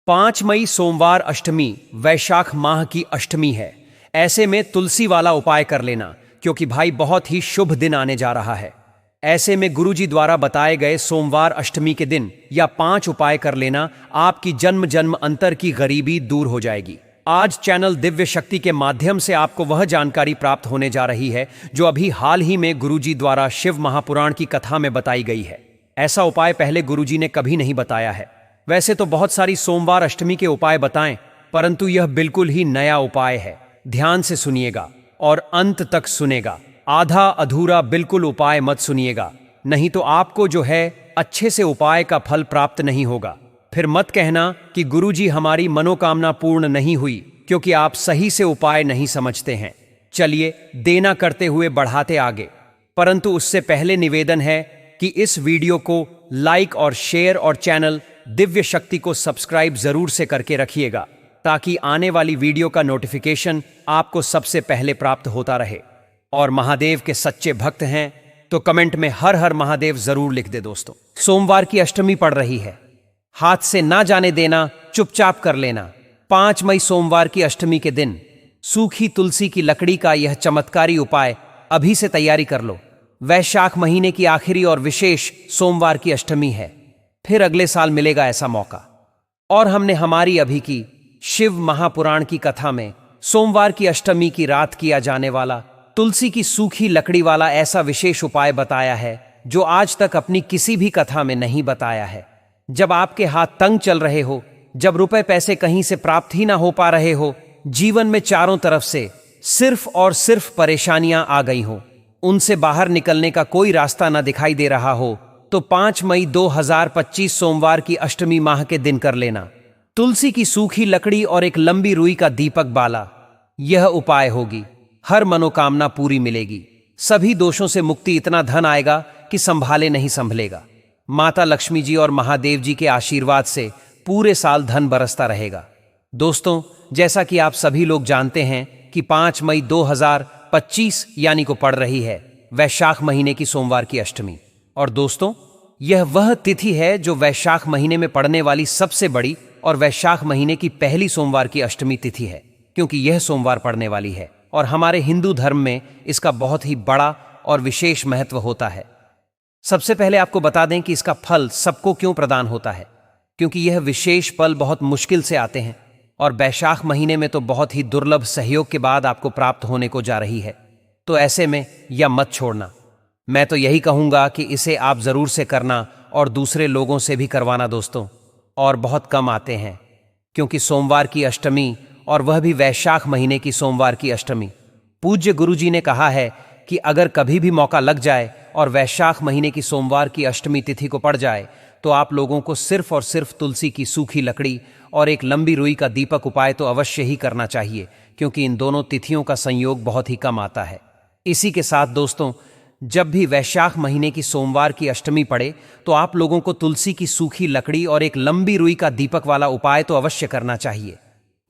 5 मई सोमवार अष्टमी वैशाख माह की अष्टमी है। ऐसे में तुलसी वाला उपाय कर लेना, क्योंकि भाई बहुत ही शुभ दिन आने जा रहा है। ऐसे में गुरुजी द्वारा बताए गए सोमवार अष्टमी के दिन या 5 उपाय कर लेना, आपकी जन्म जन्म अंतर की गरीबी दूर हो जाएगी। आज चैनल दिव्य शक्ति के माध्यम से आपको वह जानकारी प्राप्त होने जा रही है जो अभी हाल ही में गुरुजी द्वारा शिव महापुराण की कथा में बताई गई है। ऐसा उपाय पहले गुरुजी ने कभी नहीं बताया है। वैसे तो बहुत सारी सोमवार अष्टमी के उपाय बताएं, परंतु यह बिल्कुल ही नया उपाय है। ध्यान से सुनिएगा और अंत तक सुनेगा। आधा अधूरा बिल्कुल उपाय मत सुनिएगा, नहीं तो आपको जो है अच्छे से उपाय का फल प्राप्त नहीं होगा। फिर मत कहना कि गुरुजी हमारी मनोकामना पूर्ण नहीं हुई, क्योंकि आप सही से उपाय नहीं समझते हैं। चलिए देना करते हुए बढ़ाते आगे, परंतु उससे पहले निवेदन है कि इस वीडियो को लाइक और शेयर और चैनल दिव्य शक्ति को सब्सक्राइब जरूर से करके रखिएगा, ताकि आने वाली वीडियो का नोटिफिकेशन आपको सबसे पहले प्राप्त होता रहे। और महादेव के सच्चे भक्त हैं तो कमेंट में हर हर महादेव जरूर लिख दे। दोस्तों, सोमवार की अष्टमी पड़ रही है, हाथ से ना जाने देना, चुपचाप कर लेना। 5 मई सोमवार की अष्टमी के दिन सूखी तुलसी की लकड़ी का यह चमत्कारी उपाय अभी से तैयारी कर लो। वैशाख महीने की आखिरी और विशेष सोमवार की अष्टमी है, फिर अगले साल मिलेगा ऐसा मौका। और हमने हमारी अभी की शिव महापुराण की कथा में सोमवार की अष्टमी की रात किया जाने वाला तुलसी की सूखी लकड़ी वाला ऐसा विशेष उपाय बताया है जो आज तक अपनी किसी भी कथा में नहीं बताया है। जब आपके हाथ तंग चल रहे हो, जब रुपए पैसे कहीं से प्राप्त ही ना हो पा रहे हो, जीवन में चारों तरफ से सिर्फ और सिर्फ परेशानियां आ गई हो, उनसे बाहर निकलने का कोई रास्ता ना दिखाई दे रहा हो, तो 5 मई 2025 सोमवार की अष्टमी माह के दिन कर लेना। तुलसी की सूखी लकड़ी और एक लंबी रुई का दीपक बाला, यह उपाय होगी। हर मनोकामना पूरी मिलेगी, सभी दोषों से मुक्ति, इतना धन आएगा कि संभाले नहीं संभलेगा। माता लक्ष्मी जी और महादेव जी के आशीर्वाद से पूरे साल धन बरसता रहेगा। दोस्तों, जैसा कि आप सभी लोग जानते हैं कि 5 मई 2025 यानी को पड़ रही है वैशाख महीने की सोमवार की अष्टमी। और दोस्तों, यह वह तिथि है जो वैशाख महीने में पड़ने वाली सबसे बड़ी और वैशाख महीने की पहली सोमवार की अष्टमी तिथि है, क्योंकि यह सोमवार पड़ने वाली है और हमारे हिंदू धर्म में इसका बहुत ही बड़ा और विशेष महत्व होता है। सबसे पहले आपको बता दें कि इसका फल सबको क्यों प्रदान होता है, क्योंकि यह विशेष पल बहुत मुश्किल से आते हैं और वैशाख महीने में तो बहुत ही दुर्लभ सहयोग के बाद आपको प्राप्त होने को जा रही है। तो ऐसे में यह मत छोड़ना। मैं तो यही कहूंगा कि इसे आप जरूर से करना और दूसरे लोगों से भी करवाना दोस्तों। और बहुत कम आते हैं, क्योंकि सोमवार की अष्टमी और वह भी वैशाख महीने की सोमवार की अष्टमी। पूज्य गुरुजी ने कहा है कि अगर कभी भी मौका लग जाए और वैशाख महीने की सोमवार की अष्टमी तिथि को पड़ जाए, तो आप लोगों को सिर्फ और सिर्फ तुलसी की सूखी लकड़ी और एक लंबी रुई का दीपक उपाय तो अवश्य ही करना चाहिए, क्योंकि इन दोनों तिथियों का संयोग बहुत ही कम आता है। इसी के साथ दोस्तों, जब भी वैशाख महीने की सोमवार की अष्टमी पड़े, तो आप लोगों को तुलसी की सूखी लकड़ी और एक लंबी रुई का दीपक वाला उपाय तो अवश्य करना चाहिए।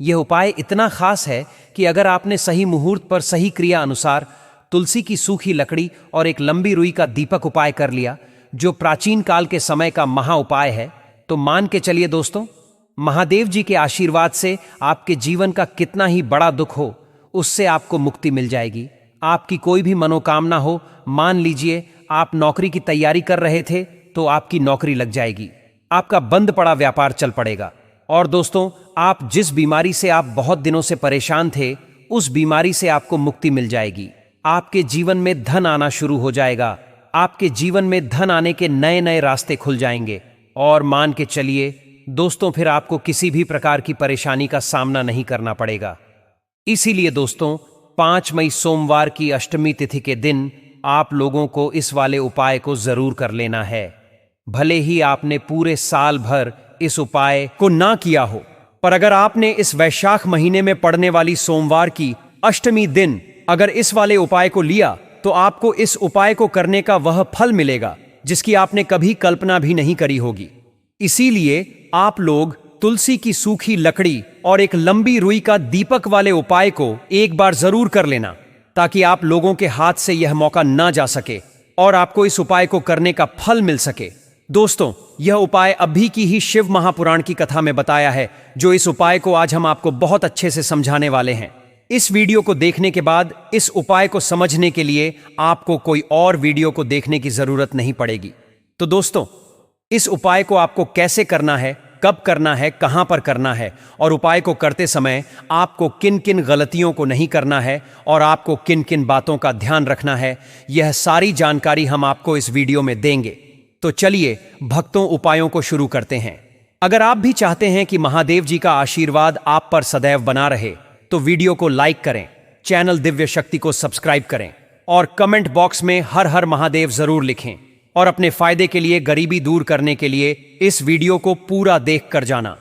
यह उपाय इतना खास है कि अगर आपने सही मुहूर्त पर सही क्रिया अनुसार तुलसी की सूखी लकड़ी और एक लंबी रुई का दीपक उपाय कर लिया, जो प्राचीन काल के समय का महा उपाय है, तो मान के चलिए दोस्तों, महादेव जी के आशीर्वाद से आपके जीवन का कितना ही बड़ा दुख हो, उससे आपको मुक्ति मिल जाएगी। आपकी कोई भी मनोकामना हो, मान लीजिए आप नौकरी की तैयारी कर रहे थे, तो आपकी नौकरी लग जाएगी। आपका बंद पड़ा व्यापार चल पड़ेगा। और दोस्तों, आप जिस बीमारी से आप बहुत दिनों से परेशान थे, उस बीमारी से आपको मुक्ति मिल जाएगी। आपके जीवन में धन आना शुरू हो जाएगा। आपके जीवन में धन आने के नए नए रास्ते खुल जाएंगे। और मान के चलिए दोस्तों, फिर आपको किसी भी प्रकार की परेशानी का सामना नहीं करना पड़ेगा। इसीलिए दोस्तों, 5 मई सोमवार की अष्टमी तिथि के दिन आप लोगों को इस वाले उपाय को जरूर कर लेना है। भले ही आपने पूरे साल भर इस उपाय को ना किया हो, पर अगर आपने इस वैशाख महीने में पड़ने वाली सोमवार की अष्टमी दिन अगर इस वाले उपाय को लिया, तो आपको इस उपाय को करने का वह फल मिलेगा जिसकी आपने कभी कल्पना भी नहीं करी होगी। इसीलिए आप लोग तुलसी की सूखी लकड़ी और एक लंबी रुई का दीपक वाले उपाय को एक बार जरूर कर लेना, ताकि आप लोगों के हाथ से यह मौका ना जा सके और आपको इस उपाय को करने का फल मिल सके। दोस्तों, यह उपाय अभी की ही शिव महापुराण की कथा में बताया है, जो इस उपाय को आज हम आपको बहुत अच्छे से समझाने वाले हैं। इस वीडियो को देखने के बाद इस उपाय को समझने के लिए आपको कोई और वीडियो को देखने की जरूरत नहीं पड़ेगी। तो दोस्तों, इस उपाय को आपको कैसे करना है, कब करना है, कहां पर करना है और उपाय को करते समय आपको किन किन गलतियों को नहीं करना है और आपको किन किन बातों का ध्यान रखना है, यह सारी जानकारी हम आपको इस वीडियो में देंगे। तो चलिए भक्तों, उपायों को शुरू करते हैं। अगर आप भी चाहते हैं कि महादेव जी का आशीर्वाद आप पर सदैव बना रहे, तो वीडियो को लाइक करें, चैनल दिव्य शक्ति को सब्सक्राइब करें और कमेंट बॉक्स में हर हर महादेव जरूर लिखें। और अपने फायदे के लिए, गरीबी दूर करने के लिए इस वीडियो को पूरा देख कर जाना।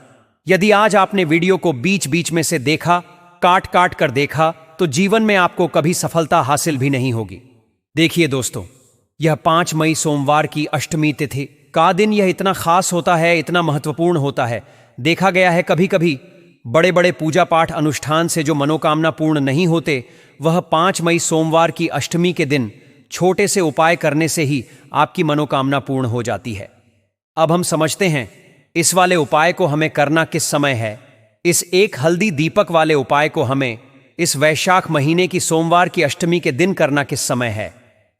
यदि आज आपने वीडियो को बीच बीच में से देखा, काट काट कर देखा, तो जीवन में आपको कभी सफलता हासिल भी नहीं होगी। देखिए दोस्तों, यह 5 मई सोमवार की अष्टमी तिथि का दिन यह इतना खास होता है, इतना महत्वपूर्ण होता है। देखा गया है कभी कभी बड़े बड़े पूजा पाठ अनुष्ठान से जो मनोकामना पूर्ण नहीं होते, वह 5 मई सोमवार की अष्टमी के दिन छोटे से उपाय करने से ही आपकी मनोकामना पूर्ण हो जाती है। अब हम समझते हैं इस वाले उपाय को हमें करना किस समय है। इस एक हल्दी दीपक वाले उपाय को हमें इस वैशाख महीने की सोमवार की अष्टमी के दिन करना किस समय है।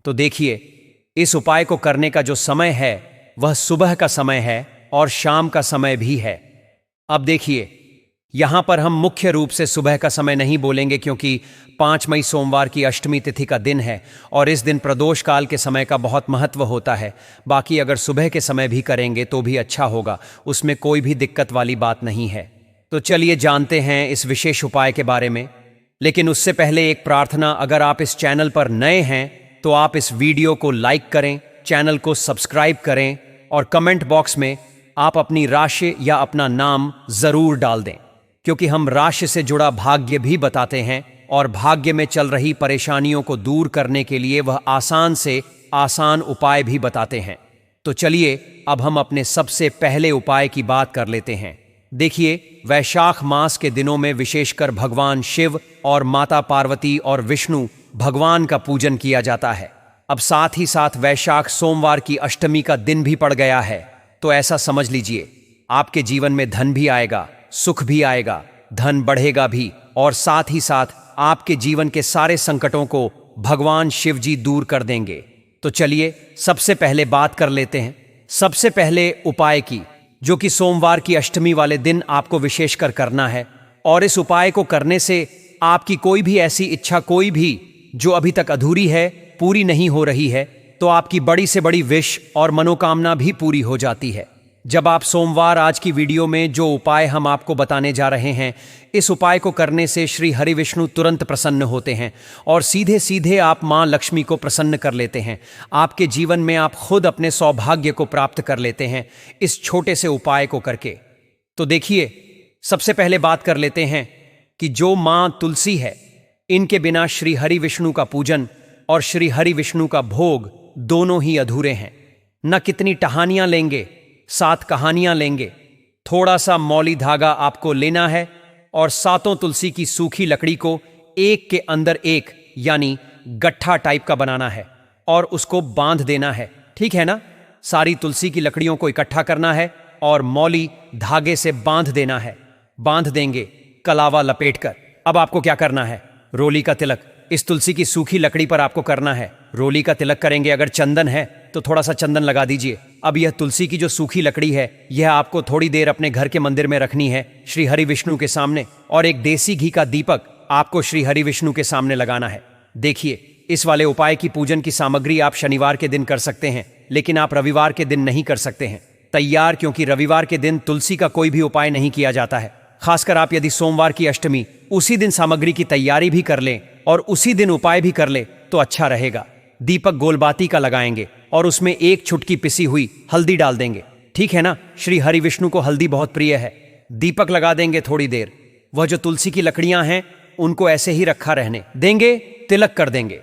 तो देखिए, इस उपाय को करने का जो समय है वह सुबह का समय है और शाम का समय भी है। अब देखिए, यहां पर हम मुख्य रूप से सुबह का समय नहीं बोलेंगे, क्योंकि 5 मई सोमवार की अष्टमी तिथि का दिन है और इस दिन प्रदोष काल के समय का बहुत महत्व होता है। बाकी अगर सुबह के समय भी करेंगे तो भी अच्छा होगा, उसमें कोई भी दिक्कत वाली बात नहीं है। तो चलिए जानते हैं इस विशेष उपाय के बारे में। लेकिन उससे पहले एक प्रार्थना, अगर आप इस चैनल पर नए हैं तो आप इस वीडियो को लाइक करें, चैनल को सब्सक्राइब करें और कमेंट बॉक्स में आप अपनी राशि या अपना नाम जरूर डाल दें, क्योंकि हम राशि से जुड़ा भाग्य भी बताते हैं और भाग्य में चल रही परेशानियों को दूर करने के लिए वह आसान से आसान उपाय भी बताते हैं। तो चलिए अब हम अपने सबसे पहले उपाय की बात कर लेते हैं। देखिए, वैशाख मास के दिनों में विशेषकर भगवान शिव और माता पार्वती और विष्णु भगवान का पूजन किया जाता है। अब साथ ही साथ वैशाख सोमवार की अष्टमी का दिन भी पड़ गया है, तो ऐसा समझ लीजिए आपके जीवन में धन भी आएगा, सुख भी आएगा, धन बढ़ेगा भी और साथ ही साथ आपके जीवन के सारे संकटों को भगवान शिव जी दूर कर देंगे। तो चलिए सबसे पहले बात कर लेते हैं सबसे पहले उपाय की, जो कि सोमवार की अष्टमी वाले दिन आपको विशेषकर करना है। और इस उपाय को करने से आपकी कोई भी ऐसी इच्छा, कोई भी जो अभी तक अधूरी है, पूरी नहीं हो रही है, तो आपकी बड़ी से बड़ी विश और मनोकामना भी पूरी हो जाती है। जब आप सोमवार, आज की वीडियो में जो उपाय हम आपको बताने जा रहे हैं, इस उपाय को करने से श्री हरि विष्णु तुरंत प्रसन्न होते हैं और सीधे सीधे आप मां लक्ष्मी को प्रसन्न कर लेते हैं। आपके जीवन में आप खुद अपने सौभाग्य को प्राप्त कर लेते हैं इस छोटे से उपाय को करके। तो देखिए, सबसे पहले बात कर लेते हैं कि जो मां तुलसी है, इनके बिना श्री हरि विष्णु का पूजन और श्री हरि विष्णु का भोग दोनों ही अधूरे हैं। न कितनी टहानियां लेंगे, 7 कहानियां लेंगे, थोड़ा सा मौली धागा आपको लेना है और 7 तुलसी की सूखी लकड़ी को एक के अंदर एक, यानी गट्ठा टाइप का बनाना है और उसको बांध देना है। ठीक है ना? सारी तुलसी की लकड़ियों को इकट्ठा करना है और मौली धागे से बांध देना है। बांध देंगे कलावा लपेटकर। अब आपको क्या करना है? रोली का तिलक इस तुलसी की सूखी लकड़ी पर आपको करना है। रोली का तिलक करेंगे, अगर चंदन है तो थोड़ा सा चंदन लगा दीजिए। अब यह तुलसी की जो सूखी लकड़ी है, यह आपको थोड़ी देर अपने घर के मंदिर में रखनी है श्री हरि विष्णु के सामने, और एक देसी घी का दीपक आपको श्री हरि विष्णु के सामने लगाना है। देखिए, इस वाले उपाय की पूजन की सामग्री आप शनिवार के दिन कर सकते हैं, लेकिन आप रविवार के दिन नहीं कर सकते हैं तैयार, क्योंकि रविवार के दिन तुलसी का कोई भी उपाय नहीं किया जाता है। खासकर आप यदि सोमवार की अष्टमी उसी दिन सामग्री की तैयारी भी कर लें और उसी दिन उपाय भी कर ले तो अच्छा रहेगा। दीपक गोलबाती का लगाएंगे और उसमें 1 चुटकी पिसी हुई हल्दी डाल देंगे। ठीक है ना? श्री हरि विष्णु को हल्दी बहुत प्रिय है। दीपक लगा देंगे थोड़ी देर, वह जो तुलसी की लकड़ियां हैं उनको ऐसे ही रखा रहने देंगे, तिलक कर देंगे।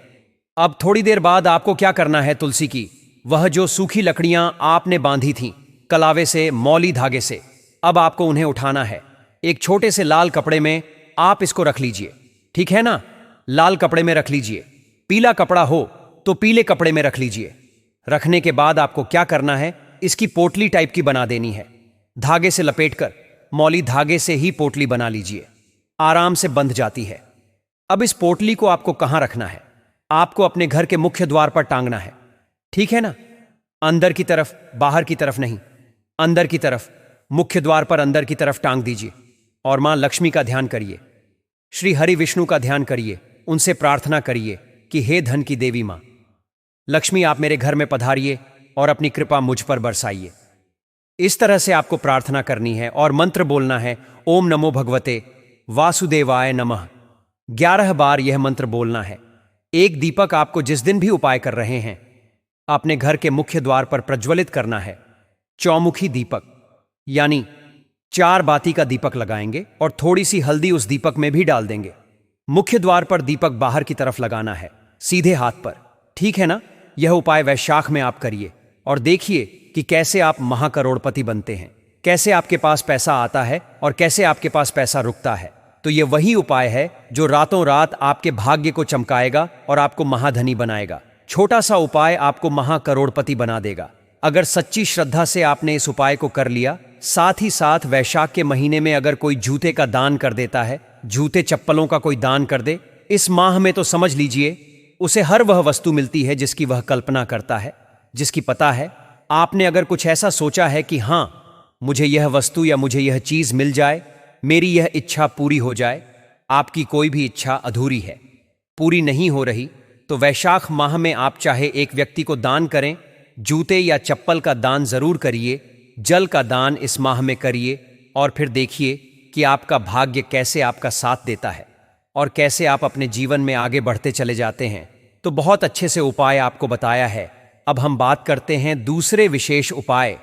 अब थोड़ी देर बाद आपको क्या करना है? तुलसी की वह जो सूखी लकड़ियां आपने बांधी थीं कलावे से, मौली धागे से, अब आपको उन्हें उठाना है। एक छोटे से लाल कपड़े में आप इसको रख लीजिए। ठीक है ना? लाल कपड़े में रख लीजिए। पीला कपड़ा हो तो पीले कपड़े में रख लीजिए। रखने के बाद आपको क्या करना है? इसकी पोटली टाइप की बना देनी है। धागे से लपेटकर मौली धागे से ही पोटली बना लीजिए, आराम से बंध जाती है। अब इस पोटली को आपको कहां रखना है? आपको अपने घर के मुख्य द्वार पर टांगना है, ठीक है ना? अंदर की तरफ, बाहर की तरफ नहीं, अंदर की तरफ, मुख्य द्वार पर अंदर की तरफ टांग दीजिए। और मां लक्ष्मी का ध्यान करिए, श्री हरि विष्णु का ध्यान करिए, उनसे प्रार्थना करिए कि हे धन की देवी मां लक्ष्मी, आप मेरे घर में पधारिए और अपनी कृपा मुझ पर बरसाइए। इस तरह से आपको प्रार्थना करनी है और मंत्र बोलना है, ओम नमो भगवते वासुदेवाय नमः। 11 बार यह मंत्र बोलना है। एक दीपक आपको जिस दिन भी उपाय कर रहे हैं अपने घर के मुख्य द्वार पर प्रज्वलित करना है। चौमुखी दीपक यानी 4 बाती का दीपक लगाएंगे और थोड़ी सी हल्दी उस दीपक में भी डाल देंगे। मुख्य द्वार पर दीपक बाहर की तरफ लगाना है, सीधे हाथ पर, ठीक है ना? यह उपाय वैशाख में आप करिए और देखिए कि कैसे आप महाकरोड़पति बनते हैं, कैसे आपके पास पैसा आता है और कैसे आपके पास पैसा रुकता है। तो यह वही उपाय है जो रातों रात आपके भाग्य को चमकाएगा और आपको महाधनी बनाएगा। छोटा सा उपाय आपको महाकरोड़पति बना देगा। अगर सच्ची श्रद्धा से आपने इस उपाय को कर लिया, साथ ही साथ वैशाख के महीने में अगर कोई जूते का दान कर देता है, जूते चप्पलों का कोई दान कर दे इस माह में, तो समझ लीजिए उसे हर वह वस्तु मिलती है जिसकी वह कल्पना करता है, जिसकी पता है। आपने अगर कुछ ऐसा सोचा है कि हां, मुझे यह वस्तु या मुझे यह चीज मिल जाए, मेरी यह इच्छा पूरी हो जाए, आपकी कोई भी इच्छा अधूरी है, पूरी नहीं हो रही, तो वैशाख माह में आप चाहे एक व्यक्ति को दान करें, जूते या चप्पल का दान जरूर करिए, जल का दान इस माह में करिए और फिर देखिए कि आपका भाग्य कैसे आपका साथ देता है और कैसे आप अपने जीवन में आगे बढ़ते चले जाते हैं। तो बहुत अच्छे से उपाय आपको बताया है। अब हम बात करते हैं दूसरे विशेष उपाय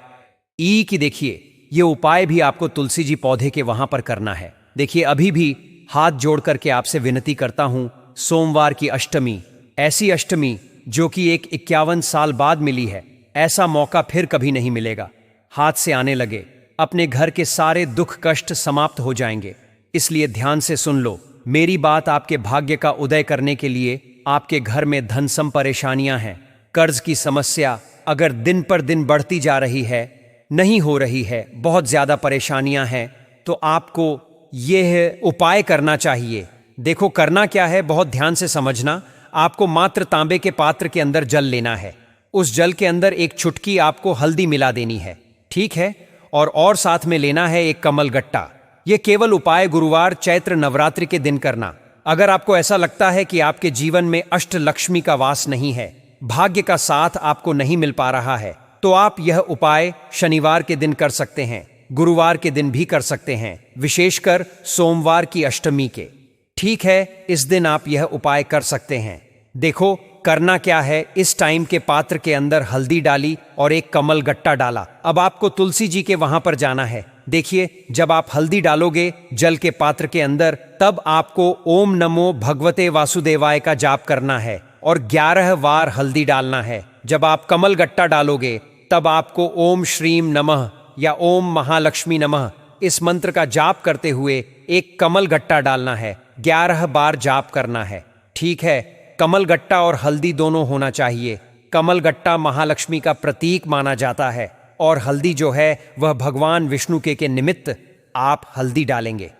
ई की। देखिए, ये उपाय भी आपको तुलसी जी पौधे के वहां पर करना है। देखिए, अभी भी हाथ जोड़ करके आपसे विनती करता हूं, सोमवार की अष्टमी, ऐसी अष्टमी जो कि एक 51 साल बाद मिली है, ऐसा मौका फिर कभी नहीं मिलेगा। हाथ से आने लगे, अपने घर के सारे दुख कष्ट समाप्त हो जाएंगे। इसलिए ध्यान से सुन लो मेरी बात। आपके भाग्य का उदय करने के लिए आपके घर में धन सम परेशानियां हैं, कर्ज की समस्या अगर दिन पर दिन बढ़ती जा रही है, नहीं हो रही है, बहुत ज्यादा परेशानियां हैं, तो आपको यह उपाय करना चाहिए। देखो करना क्या है, बहुत ध्यान से समझना। आपको मात्र तांबे के पात्र के अंदर जल लेना है। उस जल के अंदर एक चुटकी आपको हल्दी मिला देनी है, ठीक है? और साथ में लेना है एक कमल गट्टा। यह केवल उपाय गुरुवार चैत्र नवरात्रि के दिन करना। अगर आपको ऐसा लगता है कि आपके जीवन में अष्ट लक्ष्मी का वास नहीं है, भाग्य का साथ आपको नहीं मिल पा रहा है, तो आप यह उपाय शनिवार के दिन कर सकते हैं, गुरुवार के दिन भी कर सकते हैं, विशेषकर सोमवार की अष्टमी के, ठीक है? इस दिन आप यह उपाय कर सकते हैं। देखो करना क्या है, इस टाइम के पात्र के अंदर हल्दी डाली और एक कमल गट्टा डाला। अब आपको तुलसी जी के वहां पर जाना है। देखिए, जब आप हल्दी डालोगे जल के पात्र के अंदर, तब आपको ओम नमो भगवते वासुदेवाय का जाप करना है और 11 बार हल्दी डालना है। जब आप कमल गट्टा डालोगे तब आपको ओम श्रीम नमः या ओम महालक्ष्मी नमः इस मंत्र का जाप करते हुए एक कमल गट्टा डालना है, 11 बार जाप करना है, ठीक है? कमल गट्टा और हल्दी दोनों होना चाहिए। कमल गट्टा महालक्ष्मी का प्रतीक माना जाता है और हल्दी जो है वह भगवान विष्णु के निमित्त आप हल्दी डालेंगे,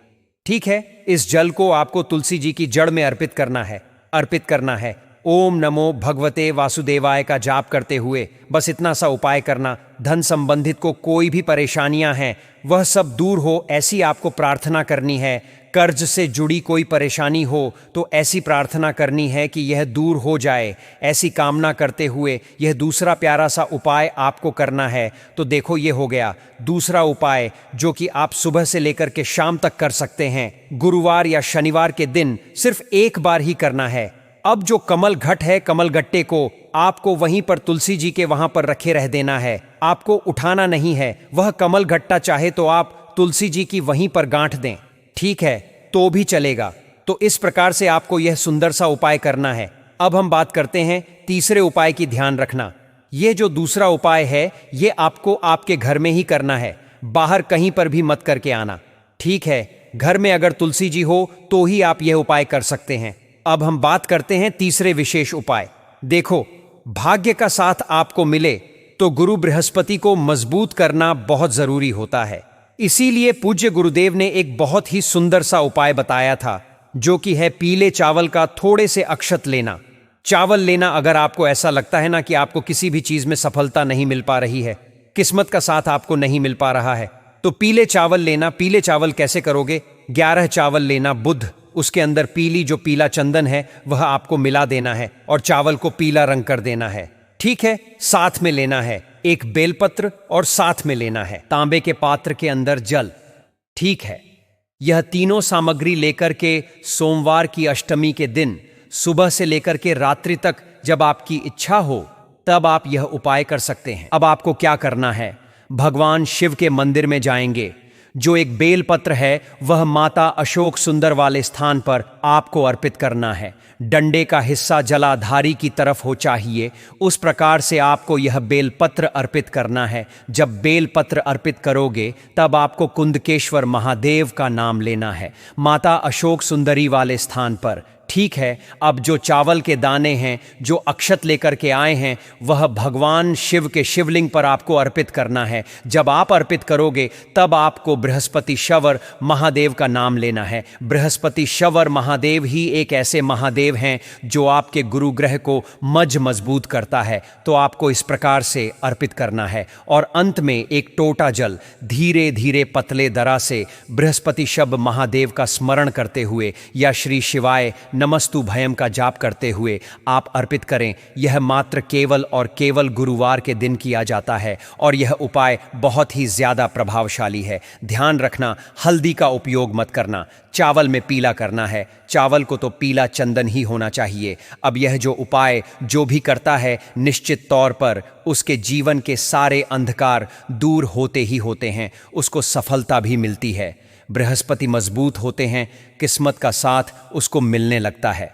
ठीक है? इस जल को आपको तुलसी जी की जड़ में अर्पित करना है। ओम नमो भगवते वासुदेवाय का जाप करते हुए बस इतना सा उपाय करना। धन संबंधित को कोई भी परेशानियां हैं वह सब दूर हो, ऐसी आपको प्रार्थना करनी है। कर्ज से जुड़ी कोई परेशानी हो तो ऐसी प्रार्थना करनी है कि यह दूर हो जाए। ऐसी कामना करते हुए यह दूसरा प्यारा सा उपाय आपको करना है। तो देखो, ये हो गया दूसरा उपाय जो कि आप सुबह से लेकर के शाम तक कर सकते हैं। गुरुवार या शनिवार के दिन सिर्फ एक बार ही करना है। अब जो कमल घट है, कमल गट्टे को आपको वहीं पर तुलसी जी के वहां पर रखे रह देना है, आपको उठाना नहीं है। वह कमल गट्टा चाहे तो आप तुलसी जी की वहीं पर गांठ दें, ठीक है? तो भी चलेगा। तो इस प्रकार से आपको यह सुंदर सा उपाय करना है। अब हम बात करते हैं तीसरे उपाय की। ध्यान रखना, यह जो दूसरा उपाय है ये आपको आपके घर में ही करना है, बाहर कहीं पर भी मत करके आना, ठीक है? घर में अगर तुलसी जी हो तो ही आप यह उपाय कर सकते हैं। अब हम बात करते हैं तीसरे विशेष उपाय। देखो, भाग्य का साथ आपको मिले तो गुरु बृहस्पति को मजबूत करना बहुत जरूरी होता है। इसीलिए पूज्य गुरुदेव ने एक बहुत ही सुंदर सा उपाय बताया था, जो कि है पीले चावल का थोड़े से अक्षत लेना। चावल लेना, अगर आपको ऐसा लगता है ना कि आपको किसी भी चीज में सफलता नहीं मिल पा रही है, किस्मत का साथ आपको नहीं मिल पा रहा है, तो पीले चावल लेना। पीले चावल कैसे करोगे? 11 चावल लेना बुध, उसके अंदर पीली जो पीला चंदन है वह आपको मिला देना है और चावल को पीला रंग कर देना है। ठीक है, साथ में लेना है एक बेलपत्र और साथ में लेना है तांबे के पात्र के अंदर जल। ठीक है, यह तीनों सामग्री लेकर के सोमवार की अष्टमी के दिन सुबह से लेकर के रात्रि तक, जब आपकी इच्छा हो तब आप यह उपाय कर सकते हैं। अब आपको क्या करना है? भगवान शिव के मंदिर में जाएंगे। जो एक बेलपत्र है वह माता अशोक सुंदर वाले स्थान पर आपको अर्पित करना है। डंडे का हिस्सा जलाधारी की तरफ हो चाहिए, उस प्रकार से आपको यह बेलपत्र अर्पित करना है। जब बेलपत्र अर्पित करोगे तब आपको कुंदकेश्वर महादेव का नाम लेना है, माता अशोक सुंदरी वाले स्थान पर। ठीक है, अब जो चावल के दाने हैं, जो अक्षत लेकर के आए हैं, वह भगवान शिव के शिवलिंग पर आपको अर्पित करना है। जब आप अर्पित करोगे तब आपको बृहस्पति शवर महादेव का नाम लेना है। बृहस्पति शवर महादेव ही एक ऐसे महादेव हैं जो आपके गुरु ग्रह को मजबूत करता है। तो आपको इस प्रकार से अर्पित करना है और अंत में एक टोटा जल धीरे धीरे पतले दरा से बृहस्पति शव महादेव का स्मरण करते हुए या श्री शिवाय नमस्तु भयम का जाप करते हुए आप अर्पित करें। यह मात्र केवल और केवल गुरुवार के दिन किया जाता है और यह उपाय बहुत ही ज्यादा प्रभावशाली है। ध्यान रखना, हल्दी का उपयोग मत करना, चावल में पीला करना है। चावल को तो पीला चंदन ही होना चाहिए। अब यह जो उपाय जो भी करता है, निश्चित तौर पर उसके जीवन के सारे अंधकार दूर होते ही होते हैं, उसको सफलता भी मिलती है। बृहस्पति मजबूत होते हैं, किस्मत का साथ उसको मिलने लगता है।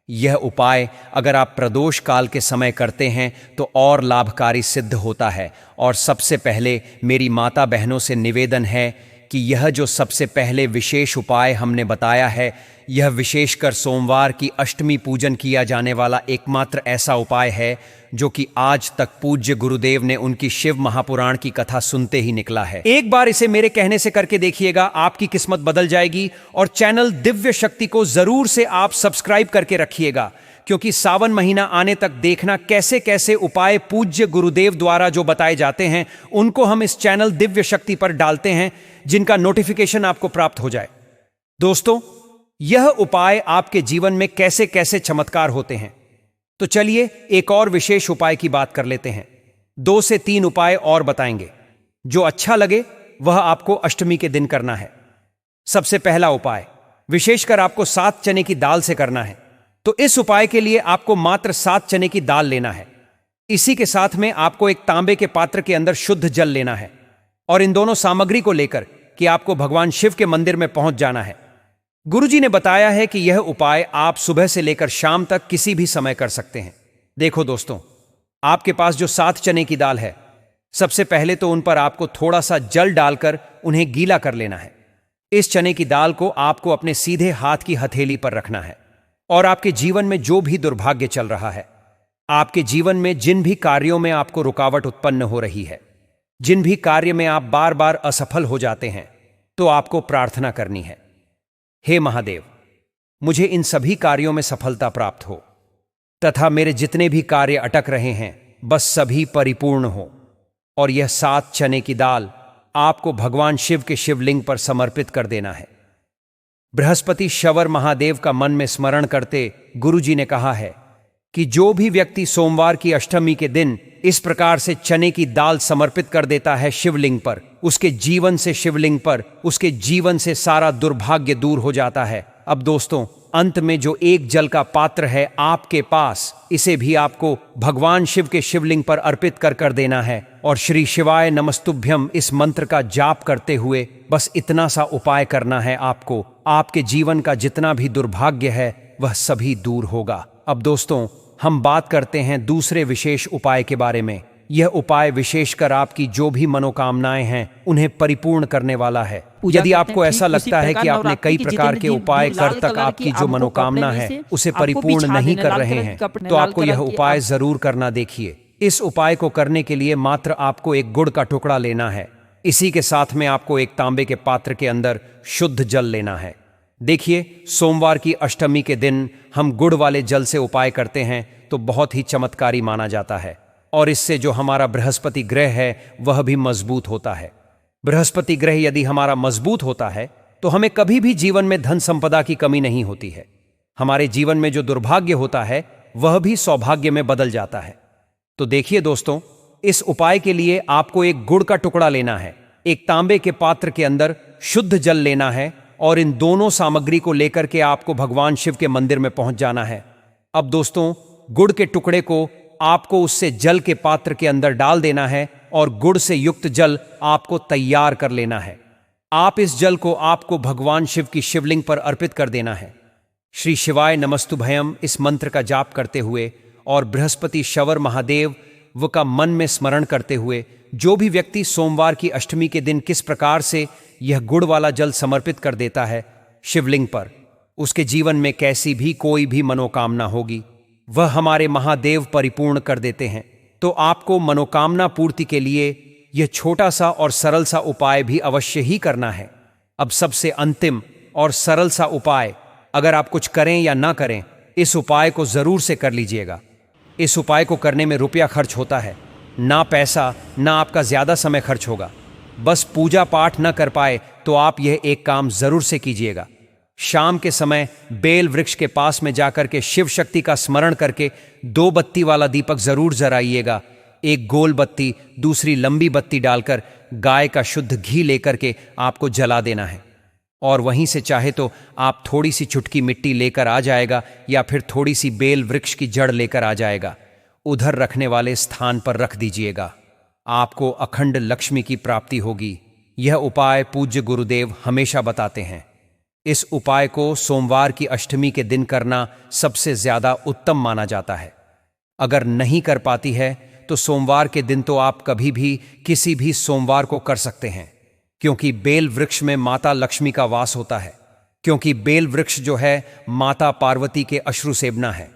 यह उपाय अगर आप प्रदोष काल के समय करते हैं तो और लाभकारी सिद्ध होता है। और सबसे पहले मेरी माता बहनों से निवेदन है कि यह जो सबसे पहले विशेष उपाय हमने बताया है, यह विशेषकर सोमवार की अष्टमी पूजन किया जाने वाला एकमात्र ऐसा उपाय है जो कि आज तक पूज्य गुरुदेव ने उनकी शिव महापुराण की कथा सुनते ही निकला है। एक बार इसे मेरे कहने से करके देखिएगा, आपकी किस्मत बदल जाएगी। और चैनल दिव्य शक्ति को जरूर से आप सब्सक्राइब करके रखिएगा, क्योंकि सावन महीना आने तक देखना कैसे कैसे उपाय पूज्य गुरुदेव द्वारा जो बताए जाते हैं उनको हम इस चैनल दिव्य शक्ति पर डालते हैं, जिनका नोटिफिकेशन आपको प्राप्त हो जाए। दोस्तों, यह उपाय आपके जीवन में कैसे कैसे चमत्कार होते हैं, तो चलिए एक और विशेष उपाय की बात कर लेते हैं। 2 से 3 उपाय और बताएंगे, जो अच्छा लगे वह आपको अष्टमी के दिन करना है। सबसे पहला उपाय विशेषकर आपको 7 चने की दाल से करना है। तो इस उपाय के लिए आपको मात्र 7 चने की दाल लेना है। इसी के साथ में आपको एक तांबे के पात्र के अंदर शुद्ध जल लेना है और इन दोनों सामग्री को लेकर कि आपको भगवान शिव के मंदिर में पहुंच जाना है। गुरुजी ने बताया है कि यह उपाय आप सुबह से लेकर शाम तक किसी भी समय कर सकते हैं। देखो दोस्तों, आपके पास जो 7 चने की दाल है, सबसे पहले तो उन पर आपको थोड़ा सा जल डालकर उन्हें गीला कर लेना है। इस चने की दाल को आपको अपने सीधे हाथ की हथेली पर रखना है और आपके जीवन में जो भी दुर्भाग्य चल रहा है, आपके जीवन में जिन भी कार्यों में आपको रुकावट उत्पन्न हो रही है, जिन भी कार्य में आप बार बार असफल हो जाते हैं, तो आपको प्रार्थना करनी है, हे महादेव, मुझे इन सभी कार्यों में सफलता प्राप्त हो तथा मेरे जितने भी कार्य अटक रहे हैं बस सभी परिपूर्ण हो। और यह 7 चने की दाल आपको भगवान शिव के शिवलिंग पर समर्पित कर देना है। बृहस्पति शवर महादेव का मन में स्मरण करते गुरुजी ने कहा है कि जो भी व्यक्ति सोमवार की अष्टमी के दिन इस प्रकार से चने की दाल समर्पित कर देता है शिवलिंग पर, उसके जीवन से शिवलिंग पर उसके जीवन से सारा दुर्भाग्य दूर हो जाता है। अब दोस्तों, अंत में जो एक जल का पात्र है आपके पास, इसे भी आपको भगवान शिव के शिवलिंग पर अर्पित कर देना है और श्री शिवाय नमस्तुभ्यम इस मंत्र का जाप करते हुए बस इतना सा उपाय करना है आपको। आपके जीवन का जितना भी दुर्भाग्य है वह सभी दूर होगा। अब दोस्तों, हम बात करते हैं दूसरे विशेष उपाय के बारे में। यह उपाय विशेषकर आपकी जो भी मनोकामनाएं हैं उन्हें परिपूर्ण करने वाला है। यदि आपको ऐसा लगता है कि आपने कई प्रकार के उपाय कर तक आपकी जो मनोकामना है उसे परिपूर्ण नहीं कर रहे हैं, तो आपको यह उपाय जरूर करना। देखिए, इस उपाय को करने के लिए मात्र आपको एक गुड़ का टुकड़ा लेना है। इसी के साथ में आपको एक तांबे के पात्र के अंदर शुद्ध जल लेना है। देखिए, सोमवार की अष्टमी के दिन हम गुड़ वाले जल से उपाय करते हैं तो बहुत ही चमत्कारी माना जाता है, और इससे जो हमारा बृहस्पति ग्रह है वह भी मजबूत होता है। बृहस्पति ग्रह यदि हमारा मजबूत होता है तो हमें कभी भी जीवन में धन संपदा की कमी नहीं होती है। हमारे जीवन में जो दुर्भाग्य होता है वह भी सौभाग्य में बदल जाता है। तो देखिए दोस्तों, इस उपाय के लिए आपको एक गुड़ का टुकड़ा लेना है, एक तांबे के पात्र के अंदर शुद्ध जल लेना है, और इन दोनों सामग्री को लेकर के आपको भगवान शिव के मंदिर में पहुंच जाना है। अब दोस्तों, गुड़ के टुकड़े को आपको उससे जल के पात्र के अंदर डाल देना है और गुड़ से युक्त जल आपको तैयार कर लेना है। आप इस जल को आपको भगवान शिव की शिवलिंग पर अर्पित कर देना है। श्री शिवाय नमस्तुभयम इस मंत्र का जाप करते हुए और बृहस्पति शवर महादेव व का मन में स्मरण करते हुए जो भी व्यक्ति सोमवार की अष्टमी के दिन किस प्रकार से यह गुड़ वाला जल समर्पित कर देता है शिवलिंग पर, उसके जीवन में कैसी भी कोई भी मनोकामना होगी वह हमारे महादेव परिपूर्ण कर देते हैं। तो आपको मनोकामना पूर्ति के लिए यह छोटा सा और सरल सा उपाय भी अवश्य ही करना है। अब सबसे अंतिम और सरल सा उपाय, अगर आप कुछ करें या ना करें, इस उपाय को जरूर से कर लीजिएगा। इस उपाय को करने में रुपया खर्च होता है, ना पैसा ना आपका ज्यादा समय खर्च होगा। बस पूजा पाठ न कर पाए तो आप यह एक काम जरूर से कीजिएगा। शाम के समय बेल वृक्ष के पास में जाकर के शिव शक्ति का स्मरण करके 2 बत्ती वाला दीपक जरूर जलाइएगा। एक गोल बत्ती, दूसरी लंबी बत्ती डालकर गाय का शुद्ध घी लेकर के आपको जला देना है, और वहीं से चाहे तो आप थोड़ी सी चुटकी मिट्टी लेकर आ जाएगा या फिर थोड़ी सी बेल वृक्ष की जड़ लेकर आ जाएगा, उधर रखने वाले स्थान पर रख दीजिएगा। आपको अखंड लक्ष्मी की प्राप्ति होगी। यह उपाय पूज्य गुरुदेव हमेशा बताते हैं। इस उपाय को सोमवार की अष्टमी के दिन करना सबसे ज्यादा उत्तम माना जाता है। अगर नहीं कर पाती है तो सोमवार के दिन तो आप कभी भी किसी भी सोमवार को कर सकते हैं, क्योंकि बेल वृक्ष में माता लक्ष्मी का वास होता है। क्योंकि बेल वृक्ष जो है माता पार्वती के अश्रु सेवना है,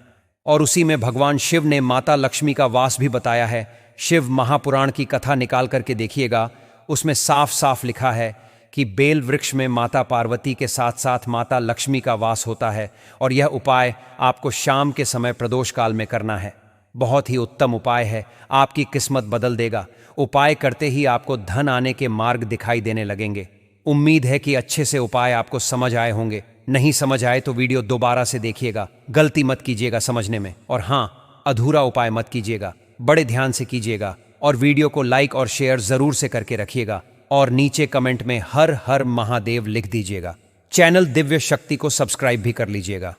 और उसी में भगवान शिव ने माता लक्ष्मी का वास भी बताया है। शिव महापुराण की कथा निकाल करके देखिएगा, उसमें साफ साफ लिखा है कि बेल वृक्ष में माता पार्वती के साथ साथ माता लक्ष्मी का वास होता है, और यह उपाय आपको शाम के समय प्रदोष काल में करना है। बहुत ही उत्तम उपाय है, आपकी किस्मत बदल देगा। उपाय करते ही आपको धन आने के मार्ग दिखाई देने लगेंगे। उम्मीद है कि अच्छे से उपाय आपको समझ आए होंगे। नहीं समझ आए तो वीडियो दोबारा से देखिएगा, गलती मत कीजिएगा समझने में। और हाँ, अधूरा उपाय मत कीजिएगा, बड़े ध्यान से कीजिएगा, और वीडियो को लाइक और शेयर जरूर से करके रखिएगा, और नीचे कमेंट में हर हर महादेव लिख दीजिएगा। चैनल दिव्य शक्ति को सब्सक्राइब भी कर लीजिएगा।